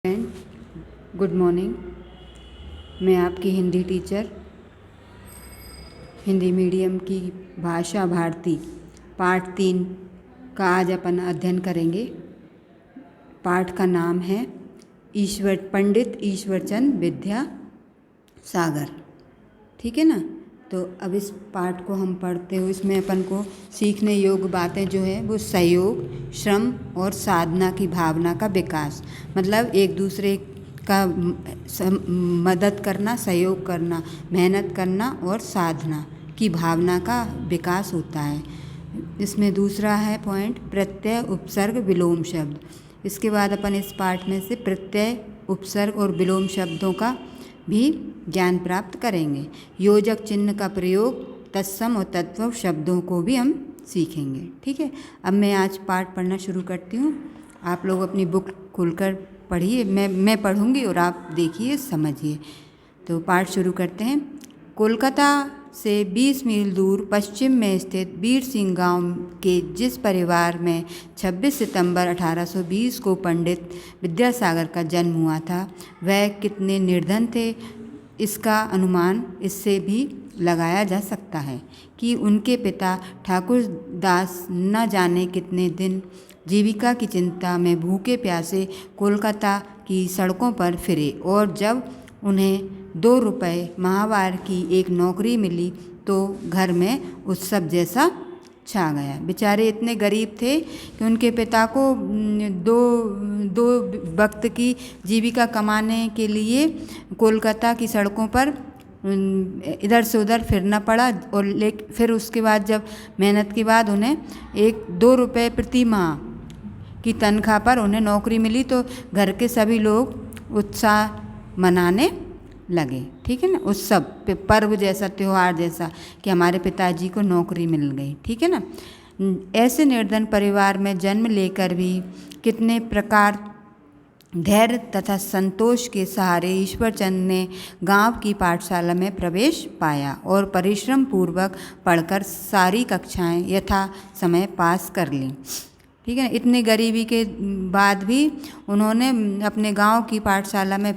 And good morning. मैं आपकी Hindi teacher, Hindi medium की भाषा भारती पाठ 3 का आज अपन अध्ययन करेंगे। पाठ का नाम है पंडित ईश्वरचंद विद्यासागर। ठीक है ना। तो अब इस पाठ को हम पढ़ते हुए इसमें अपन को सीखने योग्य बातें जो है वो सहयोग, श्रम और साधना की भावना का विकास, मतलब एक दूसरे का मदद करना, सहयोग करना, मेहनत करना और साधना की भावना का विकास होता है। इसमें दूसरा है पॉइंट प्रत्यय, उपसर्ग, विलोम शब्द। इसके बाद अपन इस पाठ में से प्रत्यय, उपसर्ग और विलोम शब्दों का भी ज्ञान प्राप्त करेंगे। योजक चिन्ह का प्रयोग, तत्सम और तत्व शब्दों को भी हम सीखेंगे। ठीक है। अब मैं आज पाठ पढ़ना शुरू करती हूँ। आप लोग अपनी बुक खोलकर पढ़िए, मैं पढ़ूँगी और आप देखिए, समझिए। तो पाठ शुरू करते हैं। कोलकाता से 20 मील दूर पश्चिम में स्थित बीर सिंह गांव के जिस परिवार में 26 सितंबर 1820 को पंडित विद्यासागर का जन्म हुआ था, वह कितने निर्धन थे, इसका अनुमान इससे भी लगाया जा सकता है कि उनके पिता ठाकुर दास न जाने कितने दिन जीविका की चिंता में भूखे प्यासे कोलकाता की सड़कों पर फिरे, और जब उन्हें 2 रुपये माहवार की एक नौकरी मिली तो घर में उत्सव जैसा छा गया। बेचारे इतने गरीब थे कि उनके पिता को दो वक्त की जीविका कमाने के लिए कोलकाता की सड़कों पर इधर से उधर फिरना पड़ा, और फिर उसके बाद जब मेहनत के बाद उन्हें 2 रुपये प्रति माह की तनख्वाह पर उन्हें नौकरी मिली, तो घर के सभी लोग उत्साह मनाने लगे। ठीक है ना। उत्सव पर्व जैसा, त्यौहार जैसा कि हमारे पिताजी को नौकरी मिल गई। ठीक है ना। ऐसे निर्धन परिवार में जन्म लेकर भी कितने प्रकार धैर्य तथा संतोष के सहारे ईश्वरचंद ने गांव की पाठशाला में प्रवेश पाया और परिश्रम पूर्वक पढ़कर सारी कक्षाएं यथा समय पास कर लीं। ठीक है। इतनी गरीबी के बाद भी उन्होंने अपने गांव की पाठशाला में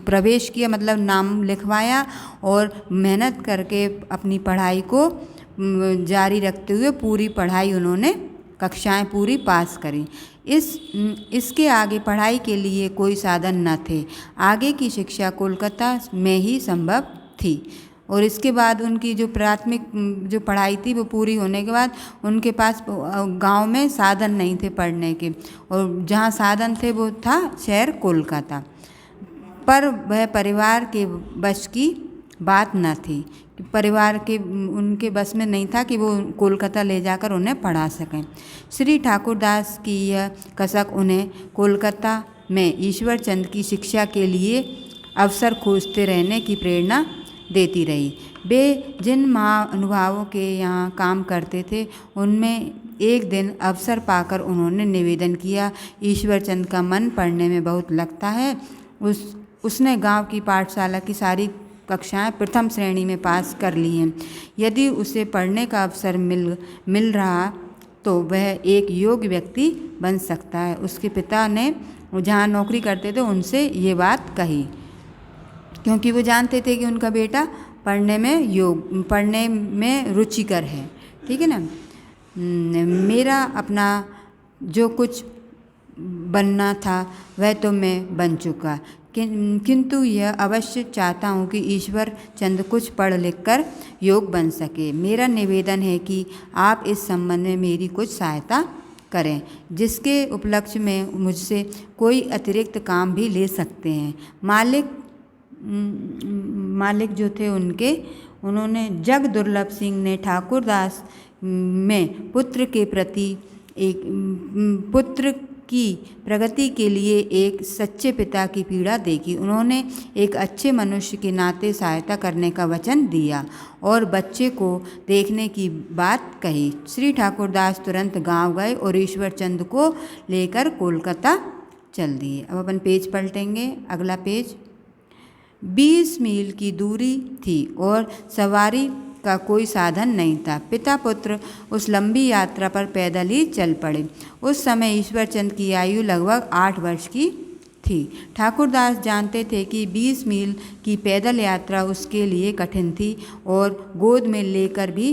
प्रवेश किया, मतलब नाम लिखवाया, और मेहनत करके अपनी पढ़ाई को जारी रखते हुए पूरी पढ़ाई उन्होंने कक्षाएं पूरी पास करी। इसके आगे पढ़ाई के लिए कोई साधन न थे। आगे की शिक्षा कोलकाता में ही संभव थी, और इसके बाद उनकी जो प्राथमिक जो पढ़ाई थी वो पूरी होने के बाद उनके पास गांव में साधन नहीं थे पढ़ने के, और जहां साधन थे वो था शहर कोलकाता। पर वह परिवार के बस की बात न थी। परिवार के उनके बस में नहीं था कि वो कोलकाता ले जाकर उन्हें पढ़ा सकें। श्री ठाकुरदास की यह कसक उन्हें कोलकाता में ईश्वरचंद की शिक्षा के लिए अवसर खोजते रहने की प्रेरणा देती रही। वे जिन महानुभावों के यहाँ काम करते थे, उनमें एक दिन अवसर पाकर उन्होंने निवेदन किया, ईश्वरचंद का मन पढ़ने में बहुत लगता है। उसने गांव की पाठशाला की सारी कक्षाएं प्रथम श्रेणी में पास कर ली हैं। यदि उसे पढ़ने का अवसर मिल रहा तो वह एक योग्य व्यक्ति बन सकता है। उसके पिता ने जहाँ नौकरी करते थे उनसे ये बात कही, क्योंकि वो जानते थे कि उनका बेटा पढ़ने में रुचिकर है। ठीक है ना। मेरा अपना जो कुछ बनना था वह तो मैं बन चुका, किंतु यह अवश्य चाहता हूँ कि ईश्वर चंद कुछ पढ़ लिख कर योग बन सके। मेरा निवेदन है कि आप इस संबंध में मेरी कुछ सहायता करें, जिसके उपलक्ष्य में मुझसे कोई अतिरिक्त काम भी ले सकते हैं। मालिक जो थे उन्होंने जग दुर्लभ सिंह ने ठाकुरदास में पुत्र की प्रगति के लिए एक सच्चे पिता की पीड़ा देखी। उन्होंने एक अच्छे मनुष्य के नाते सहायता करने का वचन दिया और बच्चे को देखने की बात कही। श्री ठाकुरदास तुरंत गांव गए और ईश्वरचंद को लेकर कोलकाता चल दिए। अब अपन पेज पलटेंगे। अगला पेज। 20 मील की दूरी थी और सवारी का कोई साधन नहीं था। पिता पुत्र उस लंबी यात्रा पर पैदल ही चल पड़े। उस समय ईश्वरचंद की आयु लगभग 8 वर्ष की थी। ठाकुरदास जानते थे कि 20 मील की पैदल यात्रा उसके लिए कठिन थी और गोद में लेकर भी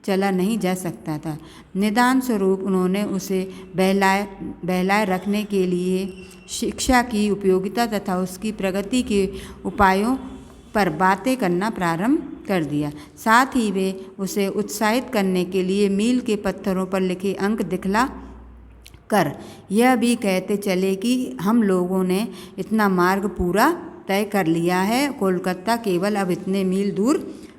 चला नहीं जा सकता था। निदान स्वरूप उन्होंने उसे बहलाए रखने के लिए शिक्षा की उपयोगिता तथा उसकी प्रगति के उपायों पर बातें करना प्रारंभ कर दिया। साथ ही वे उसे उत्साहित करने के लिए मील के पत्थरों पर लिखे अंक दिखला कर यह भी कहते चले कि हम लोगों ने इतना मार्ग पूरा तय कर लिया है, कोलकाता केवल अब इतने मील दूर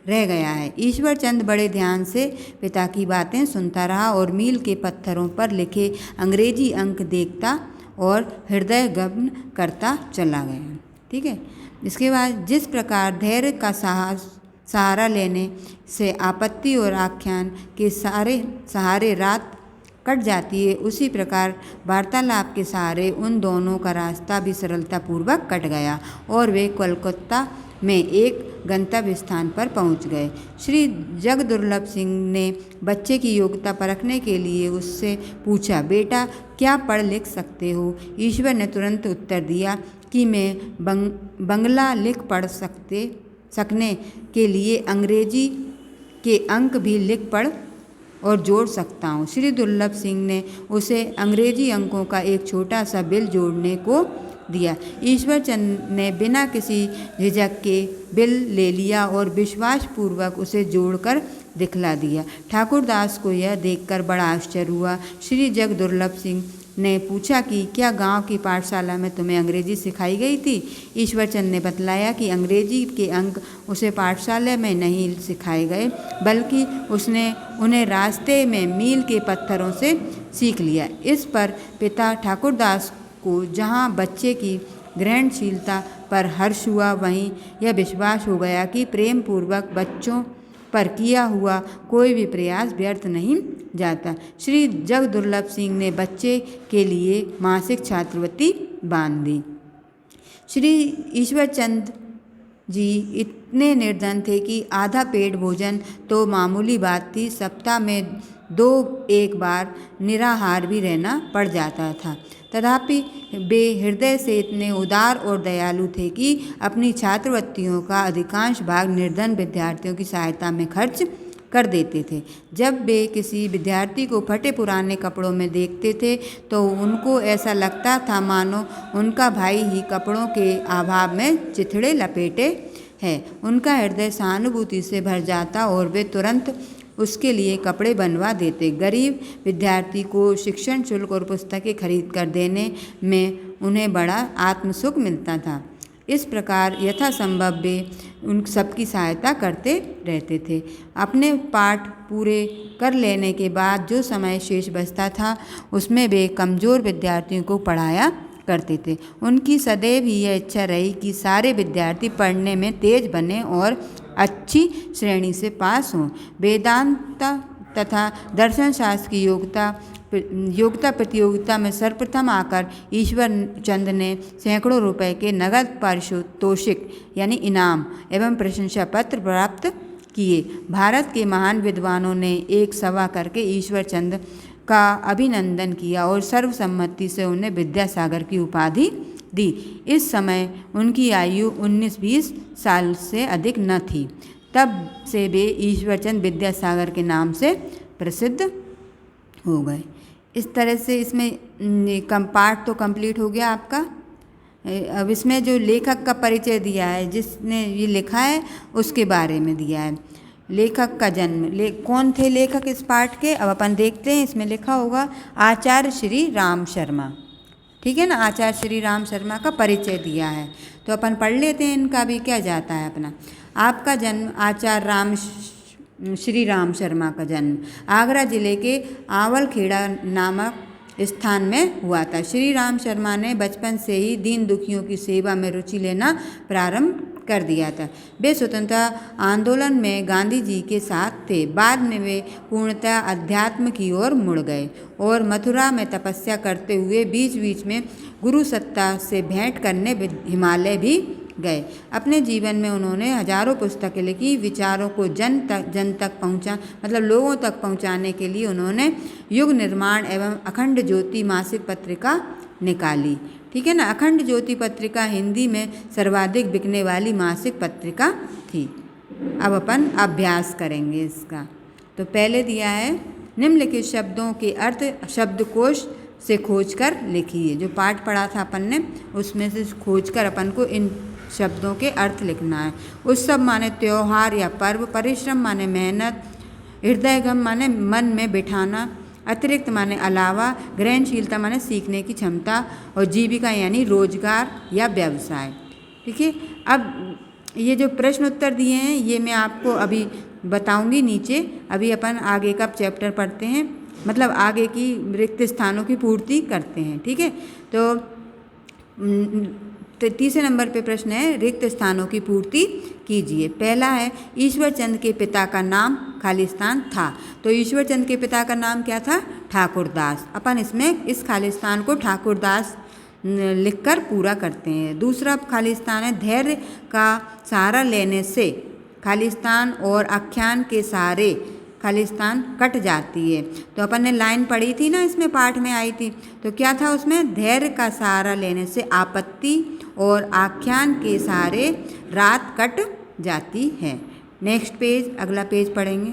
रह गया है। ईश्वरचंद बड़े ध्यान से पिता की बातें सुनता रहा और मील के पत्थरों पर लिखे अंग्रेजी अंक देखता और हृदय गमन करता चला गया। ठीक है। इसके बाद जिस प्रकार धैर्य का सहारा लेने से आपत्ति और आख्यान के सहारे रात कट जाती है, उसी प्रकार वार्तालाप के सहारे उन दोनों का रास्ता भी सरलतापूर्वक कट गया और वे कोलकाता में एक गंतव्य स्थान पर पहुंच गए। श्री जगदुर्लभ सिंह ने बच्चे की योग्यता परखने के लिए उससे पूछा, बेटा क्या पढ़ लिख सकते हो? ईश्वर ने तुरंत उत्तर दिया कि मैं बंगला लिख पढ़ सकने के लिए अंग्रेजी के अंक भी लिख पढ़ और जोड़ सकता हूँ। श्री दुर्लभ सिंह ने उसे अंग्रेजी अंकों का एक छोटा सा बिल जोड़ने को दिया। ईश्वरचंद ने बिना किसी झिझक के बिल ले लिया और विश्वासपूर्वक उसे जोड़कर दिखला दिया। ठाकुरदास को यह देखकर बड़ा आश्चर्य हुआ। श्री जगदुर्लभ सिंह ने पूछा कि क्या गांव की पाठशाला में तुम्हें अंग्रेजी सिखाई गई थी? ईश्वरचंद ने बतलाया कि अंग्रेजी के अंक उसे पाठशाला में नहीं सिखाए गए, बल्कि उसने उन्हें रास्ते में मील के पत्थरों से सीख लिया। इस पर पिता ठाकुरदास को जहाँ बच्चे की ग्रहणशीलता पर हर्ष हुआ, वहीं यह विश्वास हो गया कि प्रेम पूर्वक बच्चों पर किया हुआ कोई भी प्रयास व्यर्थ नहीं जाता। श्री जगदुर्लभ सिंह ने बच्चे के लिए मासिक छात्रवृत्ति बांध दी। श्री ईश्वरचंद जी इतने निर्धन थे कि आधा पेट भोजन तो मामूली बात थी, सप्ताह में 2-1 बार निराहार भी रहना पड़ जाता था। तथापि वे हृदय से इतने उदार और दयालु थे कि अपनी छात्रवृत्तियों का अधिकांश भाग निर्धन विद्यार्थियों की सहायता में खर्च कर देते थे। जब वे किसी विद्यार्थी को फटे पुराने कपड़ों में देखते थे तो उनको ऐसा लगता था मानो उनका भाई ही कपड़ों के अभाव में चिथड़े लपेटे है। उनका हृदय सहानुभूति से भर जाता और वे तुरंत उसके लिए कपड़े बनवा देते। गरीब विद्यार्थी को शिक्षण शुल्क और पुस्तकें खरीद कर देने में उन्हें बड़ा आत्मसुख मिलता था। इस प्रकार यथासंभव वे उन सबकी सहायता करते रहते थे। अपने पाठ पूरे कर लेने के बाद जो समय शेष बचता था उसमें वे कमज़ोर विद्यार्थियों को पढ़ाया करते थे। उनकी सदैव ही यह इच्छा रही कि सारे विद्यार्थी पढ़ने में तेज बने और अच्छी श्रेणी से पास हों। वेदांत तथा दर्शन शास्त्र की योग्यता प्रतियोगिता में सर्वप्रथम आकर ईश्वर चंद ने सैकड़ों रुपए के नगद पारितोषिक यानी इनाम एवं प्रशंसा पत्र प्राप्त किए। भारत के महान विद्वानों ने एक सभा करके ईश्वर चंद का अभिनंदन किया और सर्वसम्मति से उन्हें विद्यासागर की उपाधि दी। इस समय उनकी आयु 19-20 साल से अधिक न थी। तब से वे ईश्वरचंद विद्यासागर के नाम से प्रसिद्ध हो गए। इस तरह से इसमें पाठ तो कंप्लीट हो गया आपका। अब इसमें जो लेखक का परिचय दिया है, जिसने ये लिखा है उसके बारे में दिया है। लेखक का जन्म, कौन थे लेखक इस पाठ के, अब अपन देखते हैं। इसमें लिखा होगा आचार्य श्री राम शर्मा। ठीक है ना, आचार्य श्री राम शर्मा का परिचय दिया है, तो अपन पढ़ लेते हैं इनका भी क्या जाता है अपना। आपका जन्म आचार्य श्री राम शर्मा का जन्म आगरा जिले के आवलखेड़ा नामक स्थान में हुआ था। श्री राम शर्मा ने बचपन से ही दीन दुखियों की सेवा में रुचि लेना प्रारंभ कर दिया था। वे स्वतंत्रता आंदोलन में गांधी जी के साथ थे। बाद में वे पूर्णतः अध्यात्म की ओर मुड़ गए और मथुरा में तपस्या करते हुए बीच बीच में गुरु सत्ता से भेंट करने हिमालय भी गए। अपने जीवन में उन्होंने हजारों पुस्तकें लिखी। विचारों को जन तक मतलब लोगों तक पहुंचाने के लिए उन्होंने युग निर्माण एवं अखंड ज्योति मासिक पत्रिका निकाली। ठीक है ना। अखंड ज्योति पत्रिका हिंदी में सर्वाधिक बिकने वाली मासिक पत्रिका थी। अब अपन अभ्यास करेंगे इसका। तो पहले दिया है निम्नलिखित शब्दों के अर्थ शब्दकोश से खोजकर लिखिए। जो पाठ पढ़ा था अपन ने उसमें से खोजकर अपन को इन शब्दों के अर्थ लिखना है। उत्सव माने त्योहार या पर्व, परिश्रम माने मेहनत, हृदयगम माने मन में बिठाना, अतिरिक्त माने अलावा, ग्रहणशीलता माने सीखने की क्षमता, और जीविका यानी रोजगार या व्यवसाय। ठीक है। अब ये जो प्रश्न उत्तर दिए हैं ये मैं आपको अभी बताऊंगी नीचे। अभी अपन आगे का चैप्टर पढ़ते हैं, मतलब आगे की रिक्त स्थानों की पूर्ति करते हैं। ठीक है। तो तीसरे नंबर पे प्रश्न है रिक्त स्थानों की पूर्ति कीजिए। पहला है ईश्वर चंद के पिता का नाम खाली स्थान था। तो ईश्वर चंद के पिता का नाम क्या था? ठाकुरदास। अपन इसमें इस खाली स्थान को ठाकुरदास लिखकर पूरा करते हैं। दूसरा खाली स्थान है धैर्य का सहारा लेने से खाली स्थान और आख्यान के सहारे खाली स्थान कट जाती है। तो अपन ने लाइन पढ़ी थी ना, इसमें पाठ में आई थी। तो क्या था उसमें? धैर्य का सहारा लेने से आपत्ति और आख्यान के सहारे रात कट जाती है। नेक्स्ट पेज, अगला पेज पढ़ेंगे।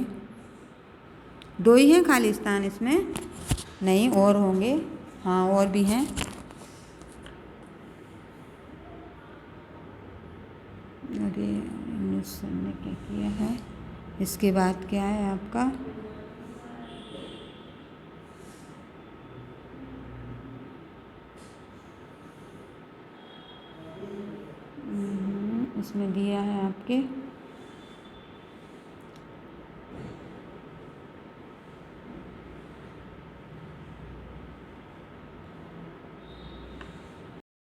2 ही हैं खाली स्थान इसमें, नहीं और होंगे। हाँ और भी हैं। अरे सर ने क्या किया है? इसके बाद क्या है आपका? इसमें दिया है आपके